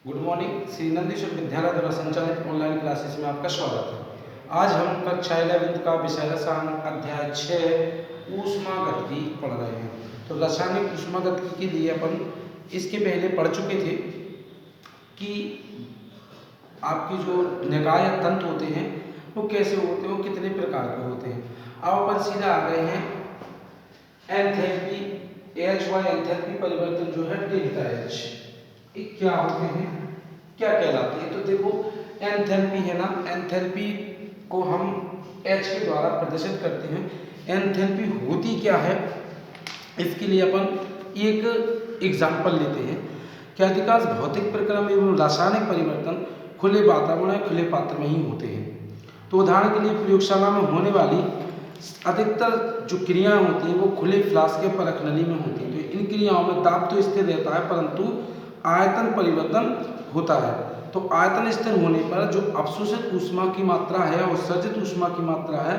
Good morning. Shri Nandi विश्वविद्यालय द्वारा संचालित ऑनलाइन क्लासेस में आपका स्वागत है। आज हम कक्षा 11वीं का विषय रसायन अध्याय 6 ऊष्मागतिकी पढ़ रहे हैं। तो रासायनिक ऊष्मागतिकी के लिए अपन इसके पहले पढ़ चुके थे कि आपकी जो निकाय या तंत्र होते हैं वो कैसे होते हैं, वो कितने प्रकार के होते हैं। अब अपन सीधा आ गए हैं एंथैल्पी, HY एंथैल्पी परिवर्तन जो है डेल्टा H क्या होते हैं, क्या कहलाते हैं। तो देखो एंथैल्पी है ना, एंथैल्पी को हम H के द्वारा प्रदर्शित करते हैं। एंथैल्पी होती क्या है, इसके लिए अपन एक एग्जाम्पल लेते हैं कि अधिकांश भौतिक प्रक्रम एवं रासायनिक परिवर्तन खुले वातावरण या खुले पात्र में ही होते हैं। तो उदाहरण के लिए प्रयोगशाला में होने वाली अधिकतर जो क्रियाएं होती हैं वो खुले फ्लास्क के परख नली में होती हैं। तो इन क्रियाओं में दाब तो स्थिर रहता है परंतु आयतन परिवर्तन होता है। तो आयतन स्थिर होने पर जो अवशोषित ऊष्मा की मात्रा है और उत्सर्जित ऊष्मा की मात्रा है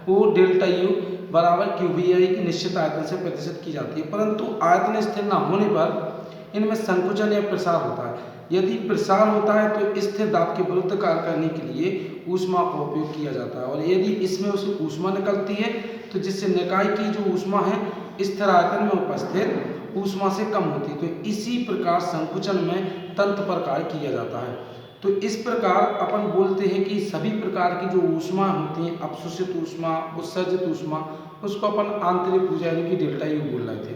वो डेल्टा यू बराबर QVI की निश्चित आयतन से प्रतिशत की जाती है। परंतु आयतन स्थिर न होने पर इनमें संकुचन या प्रसार होता है। यदि प्रसार होता है तो स्थिर दाब के विरुद्ध कार्य करने के लिए ऊष्मा का उपयोग किया जाता है, और यदि इसमें उसे ऊष्मा निकलती है तो जिससे निकाय की जो ऊष्मा है स्थिर आयतन में उपस्थित ऊष्मा से कम होती है। तो इसी प्रकार संकुचन में तंत्र पर कार्य किया जाता है। तो इस प्रकार अपन बोलते हैं कि सभी प्रकार की जो ऊष्मा होती है, अपशोषित ऊष्मा, उत्सर्जित ऊष्मा, उसको अपन आंतरिक ऊर्जा यानी कि डेल्टा यू बोल रहे थे।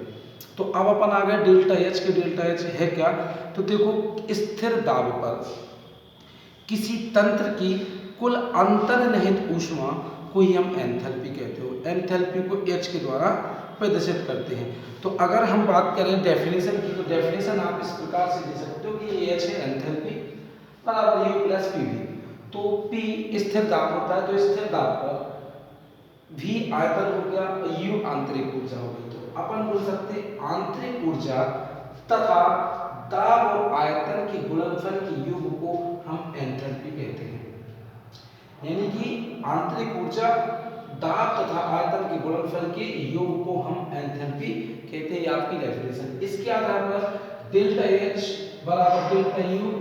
तो अब अपन आ गए डेल्टा एच के। डेल्टा एच है क्या, तो देखो स्थिर दाब पर किसी तंत्र की कुल अंतर्निहित ऊष्मा को ही हम एंथैल्पी कहते हो। एंथैल्पी को H के द्वारा प्रदर्शित करते हैं। तो अगर हम बात करें डेफिनेशन की, तो डेफिनेशन आप इस प्रकार से दे सकते हो कि ये H है एंथैल्पी बराबर U प्लस PV। तो P स्थिर दाब होता है, तो स्थिर दाब पर V आयतन हो गया और U आंतरिक ऊर्जा हो गई। तो अपन बोल सकते हैं आंतरिक ऊर्जा तथा दाब और आयतन के गुणनफल के योग को हम एंथैल्पी कहते हैं। यानी कि आंतरिक ऊर्जा, दाब तथा आयतन के गुणनफल के योग को हम एंथैल्पी कहते हैं। आपकी डेफिनेशन इसके आधार पर डेल्टा H बराबर delta U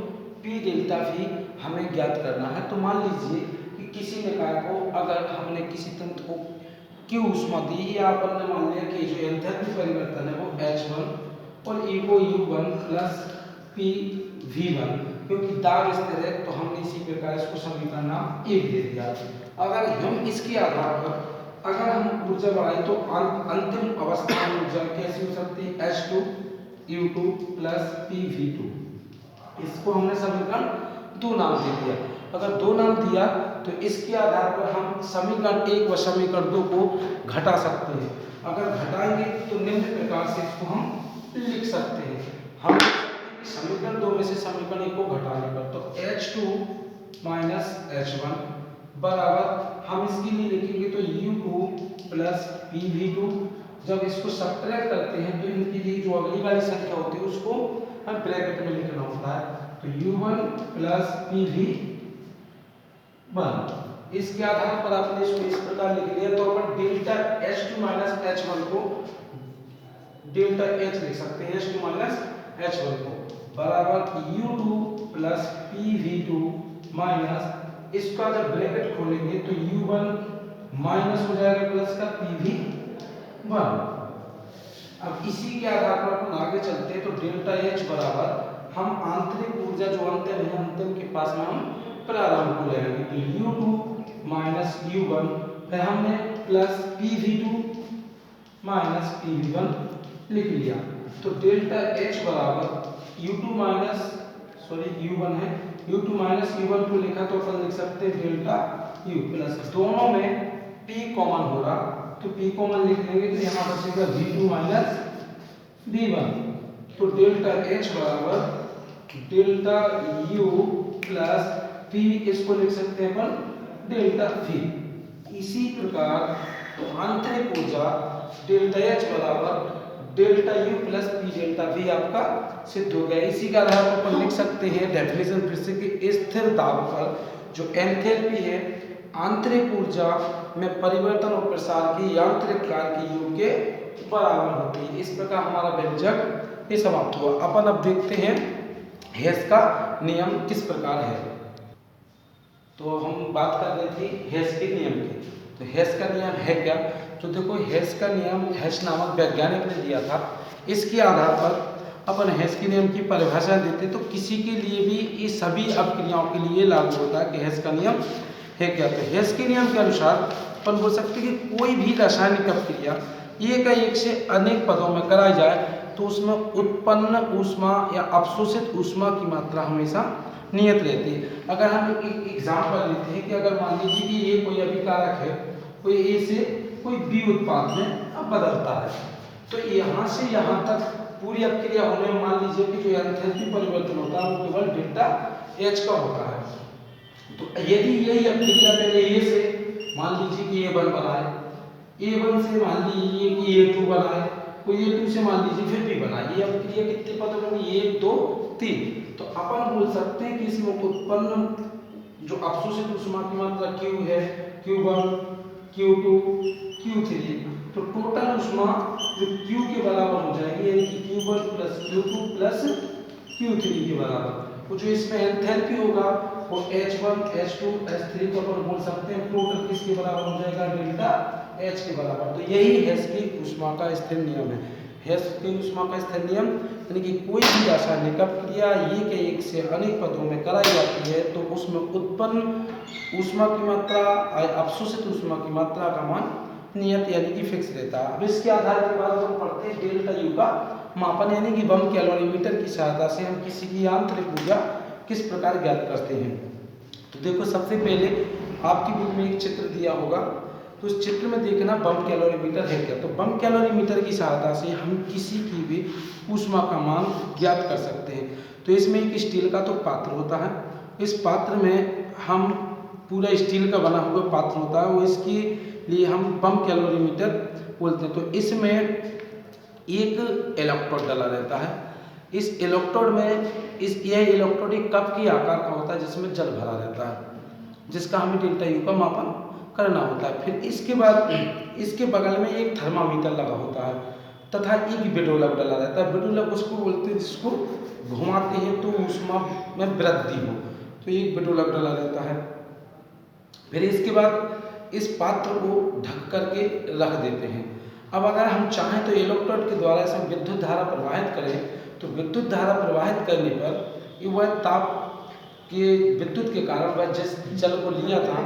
P delta V हमें ज्ञात करना है। तो मान लीजिए कि किसी निकाय को अगर हमने किसी तंत्र को Q ऊष्मा दी, या अपन ने मान लिया कि जो एंथैल्पी परिवर्तन है वो H1 और E को U1 प्लस P V1, क्योंकि दाब स्थिर है तो हमने इसी प्रकार इसको समीकरण नाम 1 दे दिया। अगर हम इसके आधार पर अगर हम ऊर्जा बढ़ाएं तो अंतिम अवस्था में ऊर्जा कैसी हो सकती है, H2 U2 प्लस PV2। इसको हमने समीकरण 2 नाम दे दिया। अगर 2 नाम दिया तो इसके आधार पर हम समीकरण 1 व समीकरण 2 को घटा सकते हैं। अगर घटाएंगे तो निम्न प्रकार से इसको हम लिख सकते हैं। हम समीकरण 2 में से समीकरण 1 को घटाने पर तो H2 माइनस H1 बराबर हम इसके लिए लिखेंगे तो U2 प्लस PV2। जब इसको सब्ट्रैक्ट करते हैं तो इनके लिए जो अगली वाली संख्या होती है उसको हम ब्रैकेट में लिखना होता है। तो U1 प्लस PV1। इसके आधार पर आपने इसको इस प्रकार लिख लिया तो अपन डेल्टा H2 माइनस H1 को डेल्टा H लिख सकते हैं। H2 माइनस H1 को बराबर U2 प्लस PV2 माइनस इसका जब ब्रैकेट खोलेंगे तो U1 माइनस हो जाएगा प्लस का PV1। अब इसी के आधार पर अपन आगे चलते हैं तो डेल्टा H बराबर हम आंतरिक ऊर्जा जो अंतिम है, अंतिम के पास में हम प्रारंभ को ले आएंगे तो U2 माइनस U1, फिर हमने प्लस PV2 माइनस PV1 लिख लिया। तो डेल्टा H बराबर U2 माइनस U1 है, U2 माइनस U1 को लिखा तो अपन लिख सकते हैं डेल्टा U प्लस, दोनों में P कॉमन हो रहा तो P कॉमन लिख लेंगे तो यहाँ बचेगा V2 माइनस V1। तो डेल्टा H बराबर डेल्टा U प्लस P, इसको लिख सकते हैं अपन डेल्टा V। इसी प्रकार आंतरिक ऊर्जा डेल्टा H बराबर delta U plus P delta V आपका सिद्ध हो गया। इसी का आधार पर अपन लिख सकते हैं डेफिनेशन फिर से कि स्थिर दाब पर जो एंथैल्पी है आंतरिक ऊर्जा में परिवर्तन और प्रसार की यांत्रिक कार्य के योग के बराबर होती है। इस प्रकार हमारा व्यंजक ये समाप्त हुआ। अपन अब देखते हैं हेस का नियम किस प्रकार है। तो हम बात कर रहे थे हेस के नियम की। तो हेस का नियम है क्या। तो देखो हेस का नियम हेस नामक वैज्ञानिक ने दिया था। इसके आधार पर अपन हेस के नियम की परिभाषा देते तो किसी के लिए भी ये सभी अपक्रियाओं के लिए लागू होता है कि हेस का नियम है क्या। तो हेस के नियम के अनुसार अपन बोल सकते हैं कि कोई भी रासायनिक अपक्रिया एक से अनेक पदों में कराई जाए तो उसमें उत्पन्न ऊष्मा या अवशोषित ऊष्मा की मात्रा हमेशा नियत रहती है। अगर हम एक एग्जाम्पल लेते हैं कि अगर मान लीजिए कि ये कोई अभिकारक है, कोई ए से कोई बी उत्पाद में अब बदलता है, तो यहाँ से यहाँ तक पूरी अपक्रिया होने में मान लीजिए कि जो एंथैल्पी परिवर्तन होता है वो केवल डेल्टा एच का होता है। तो यदि यही अपक्रिया पहले ए से मान लीजिए कि A1 बनाए, A1 से मान लीजिए कि A2 बनाए, कोई A2 से मान लीजिए फिर B बनाए, ये अपक्रिया कितने पदों में 1 2 3। तो अपन बोल सकते हैं कि इसमें उत्पन्न जो अवशोषित ऊष्मा की मात्रा Q है, Q1 Q2 Q3, तो टोटल ऊष्मा जो Q के बराबर हो जाएगी यानी कि Q1 plus Q2 plus Q3 के बराबर। तो जो इसमें एंथैल्पी होगा वो H1 H2 H3 को अपन बोल सकते हैं टोटल किसके बराबर हो जाएगा डेल्टा H के बराबर। तो यही हेस की ऊष्मा का स्थिर नियम है। हेस की ऊष्मा का स्थिर नियम यानी कि कोई भी रासायनिक अपक्रिया एक से अनेक पदों में कराई जाती है तो उसमें उत्पन्न ऊष्मा की मात्रा अवशोषित ऊष्मा की मात्रा का मान नियत यानी कि फिक्स रहता है। अब इसके आधार के बाद हम पढ़ते हैं डेल्टा यू का मापन यानी कि बम कैलोरीमीटर की सहायता से हम किसी की आंतरिक ऊर्जा किस प्रकार ज्ञात करते हैं। तो देखो सबसे पहले आपकी बुक में एक चित्र दिया होगा, तो उस चित्र में देखना बम कैलोरीमीटर है क्या। तो बम कैलोरीमीटर की सहायता से हम किसी की भी ऊष्मा का मान ज्ञात कर सकते हैं। तो इसमें एक स्टील का तो पात्र होता है, इस पात्र में हम पूरा स्टील का बना हुआ पात्र होता है, वो इसके लिए हम बम कैलोरीमीटर बोलते हैं। तो इसमें एक इलेक्ट्रोड डाला रहता है, इस इलेक्ट्रोड में यह इलेक्ट्रोड एक कप के आकार का होता है जिसमें जल भरा रहता है, जिसका हमें डेल्टा यू का मापन करना होता है। फिर इसके बाद इसके बगल में एक थर्मामीटर लगा होता है तथा एक बेडोलक डाला रहता है। बेडोलक उसको बोलते हैं जिसको घुमाते हैं तो ऊष्मा में वृद्धि हो, तो एक बेडोलक डाला रहता है। फिर इसके बाद इस पात्र को ढक करके रख देते हैं। अब अगर हम चाहें तो इलेक्ट्रोड के द्वारा इसमें विद्युत धारा प्रवाहित करें तो विद्युत धारा प्रवाहित करने पर वह ताप के विद्युत के कारण वह जिस जल को लिया था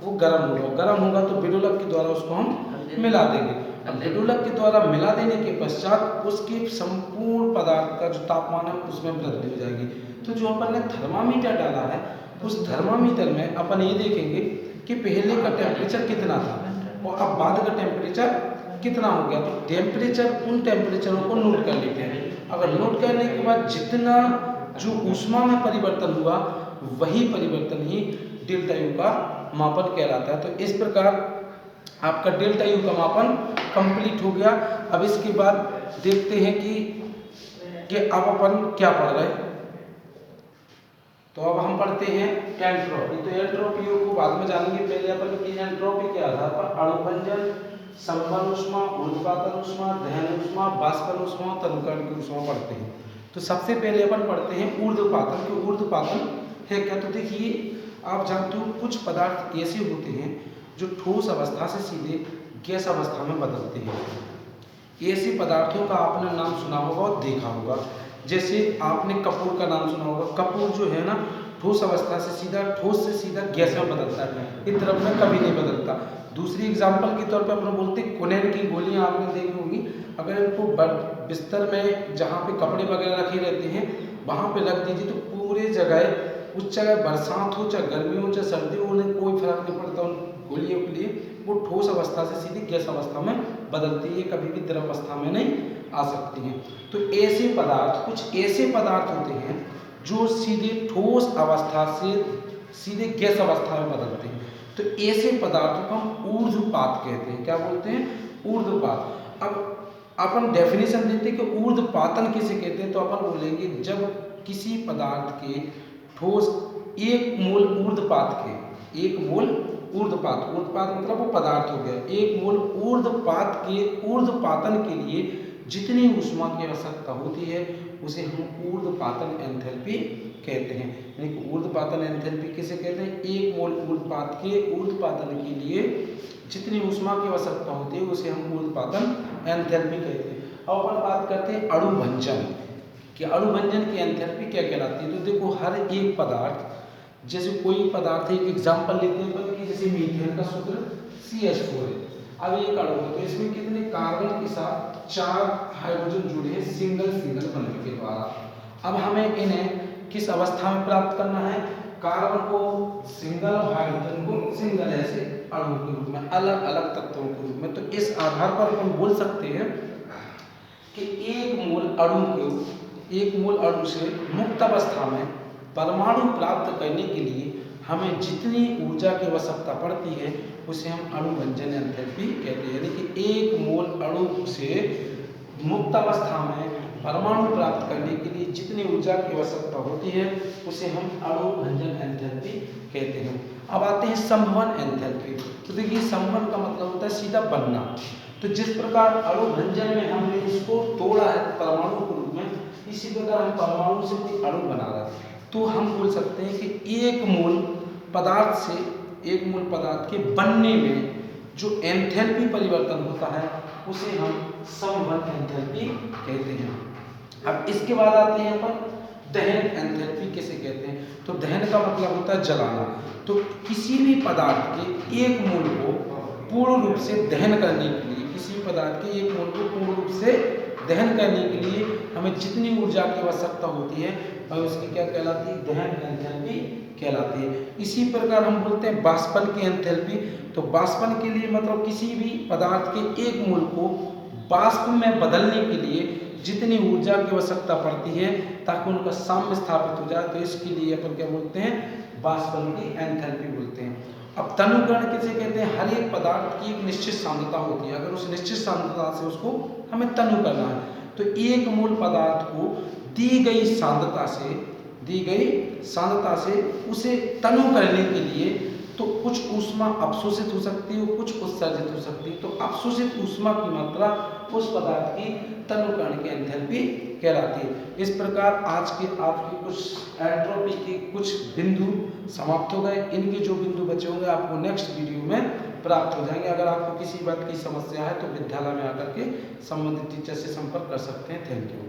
वो गर्म होगा तो बेडोलक के द्वारा उसको हम मिला देंगे। अब बेडोलक के द्वारा मिला देने के पश्चात उसके संपूर्ण पदार्थ का जो तापमान है उसमें वृद्धि हो जाएगी। तो जो अपन ने थर्मामीटर डाला है उस थर्मामीटर में अपन ये देखेंगे कि पहले का टेम्परेचर कितना था और अब बाद का टेम्परेचर कितना हो गया। तो टेम्परेचर उन टेम्परेचरों को नोट कर लेते हैं। अगर नोट करने के बाद जितना जो ऊष्मा में परिवर्तन हुआ वही परिवर्तन ही डेल्टा यू का मापन कहलाता है। तो इस प्रकार आपका डेल्टा यू का मापन कंप्लीट हो गया। अब इसके बाद देखते हैं कि अब अपन क्या पढ़ रहे हैं। तो अब हम पढ़ते हैं एंट्रोपी। तो एंट्रोपी को बाद में जानेंगे, पहले अपन एंट्रोपी के आधार पर अणुभंजन, संपन्न ऊष्मा, ऊर्ध्वपातन ऊष्मा, दहन ऊष्मा, बाष्पन ऊष्मा, तनुकरण की ऊष्मा पढ़ते हैं। तो सबसे पहले अपन पढ़ते हैं ऊर्ध्वपातन। कि ऊर्ध्वपातन है क्या। तो देखिए आप जानते हो कुछ पदार्थ ऐसे होते हैं जो ठोस अवस्था से सीधे गैस अवस्था में बदलते हैं। ऐसे पदार्थों का आपने नाम सुना होगा और देखा होगा। जैसे आपने कपूर का नाम सुना होगा। कपूर जो है ना ठोस अवस्था से ठोस से सीधा गैस में बदलता है, इस तरफ में कभी नहीं बदलता। दूसरी एग्जाम्पल के तौर पे अपन बोलते हैं कुनैन की गोलियां आपने देखी होगी। अगर इनको बिस्तर में जहाँ पे कपड़े वगैरह रखे रहते हैं वहाँ पे रख दीजिए तो पूरे जगह उस जगह बरसात हो चाहे गर्मी हो चाहे सर्दी हो उन्हें कोई फर्क नहीं पड़ता। उन गोलियों के लिए वो ठोस अवस्था से सीधी गैस अवस्था में बदलती है, कभी भी द्रव अवस्था में नहीं आ सकती हैं। तो ऐसे पदार्थ कुछ ऐसे पदार्थ होते हैं जो सीधे ठोस अवस्था से सीधे गैस अवस्था में बदलते हैं। तो ऐसे पदार्थों को हम ऊर्ध्वपात कहते हैं। क्या बोलते हैं? ऊर्ध्वपात। अब अपन डेफिनेशन देते हैं कि ऊर्ध्वपातन किसे कहते हैं। तो अपन बोलेंगे जब किसी पदार्थ के ठोस एक मोल ऊर्ध्वपात मतलब वो पदार्थ हो गया। एक मोल ऊर्ध्वपात के ऊर्ध्वपातन के लिए जितनी ऊष्मा की आवश्यकता होती है उसे हम ऊर्ध्वपातन एंथैल्पी कहते हैं। यानी कि ऊर्ध्वपातन एंथैल्पी किसे कहते हैं? एक मोल ऊर्ध्वपातन के लिए जितनी ऊष्मा की आवश्यकता होती है उसे हम ऊर्ध्वपातन एंथैल्पी कहते हैं। अब अपन बात करते हैं अणुभंजन कि अणुभंजन की एंथैल्पी क्या कहलाती है। तो देखो, हर एक पदार्थ, जैसे कोई पदार्थ है, एक एग्जाम्पल लेते हैं अपन कि जैसे मीथेन का सूत्र CH4 है। अब एक अणु है तो इसमें कितने कार्बन के साथ 4 हाइड्रोजन जुड़े हैं सिंगल बंधन के द्वारा। अब हमें इन्हें किस अवस्था में प्राप्त करना है? कार्बन को सिंगल और हाइड्रोजन को सिंगल, ऐसे अणु के रूप में, अलग अलग तत्वों के रूप में। तो इस आधार पर हम बोल सकते हैं कि एक मोल अणु से मुक्त अवस्था में परमाणु प्राप्त करने के लिए हमें जितनी ऊर्जा की आवश्यकता पड़ती है उसे हम अणुभंजन एंथैल्पी कहते हैं। यानी कि एक मोल अणु से मुक्त अवस्था में परमाणु प्राप्त करने के लिए जितनी ऊर्जा की आवश्यकता होती है उसे हम अणुभंजन एंथैल्पी कहते हैं। अब आते हैं संवहन एंथैल्पी। तो देखिए, संवहन का मतलब होता है सीधा बनना। तो जिस प्रकार अणुभंजन में हमने इसको तोड़ा है परमाणु के रूप में, इसी प्रकार हम परमाणु से कोई अणु बना रहे हैं तो हम बोल सकते हैं कि एक मोल पदार्थ के बनने में जो एंथैल्पी परिवर्तन होता है उसे हम संवहन एंथैल्पी कहते हैं। अब इसके बाद आते हैं अपन दहन एंथैल्पी किसे कहते हैं। तो दहन का मतलब होता है जलाना। तो किसी भी पदार्थ के एक मोल को पूर्ण रूप से दहन करने के लिए, दहन करने के लिए हमें जितनी ऊर्जा की आवश्यकता होती है और उसकी क्या कहलाती है? दहन एंथैल्पी कहलाती है। इसी प्रकार हम बोलते हैं बाष्पन की एंथैल्पी। तो बाष्पन के लिए मतलब किसी भी पदार्थ के एक मोल को बाष्प में बदलने के लिए जितनी ऊर्जा की आवश्यकता पड़ती है ताकि उनका साम्य स्थापित हो जाए, तो इसके लिए अपन क्या बोलते हैं? बाष्पन की एंथैल्पी बोलते हैं। अब तनुकरण किसे कहते हैं? हर एक पदार्थ की एक निश्चित सांद्रता होती है, अगर उस निश्चित सांद्रता से उसको हमें तनु करना है तो एक मोल पदार्थ को दी गई सांद्रता से उसे तनु करने के लिए तो कुछ ऊष्मा अवशोषित हो सकती है, कुछ उत्सर्जित हो सकती है। तो अवशोषित ऊष्मा की मात्रा उस पदार्थ की तनुकरण की एंथैल्पी कहलाती है। इस प्रकार आज के आपके कुछ एंट्रोपी के कुछ बिंदु समाप्त हो गए। इनके जो बिंदु बचे होंगे आपको नेक्स्ट वीडियो में प्राप्त हो जाएंगे। अगर आपको किसी बात की समस्या है तो विद्यालय में आकर के संबंधित टीचर से संपर्क कर सकते हैं। Thank you.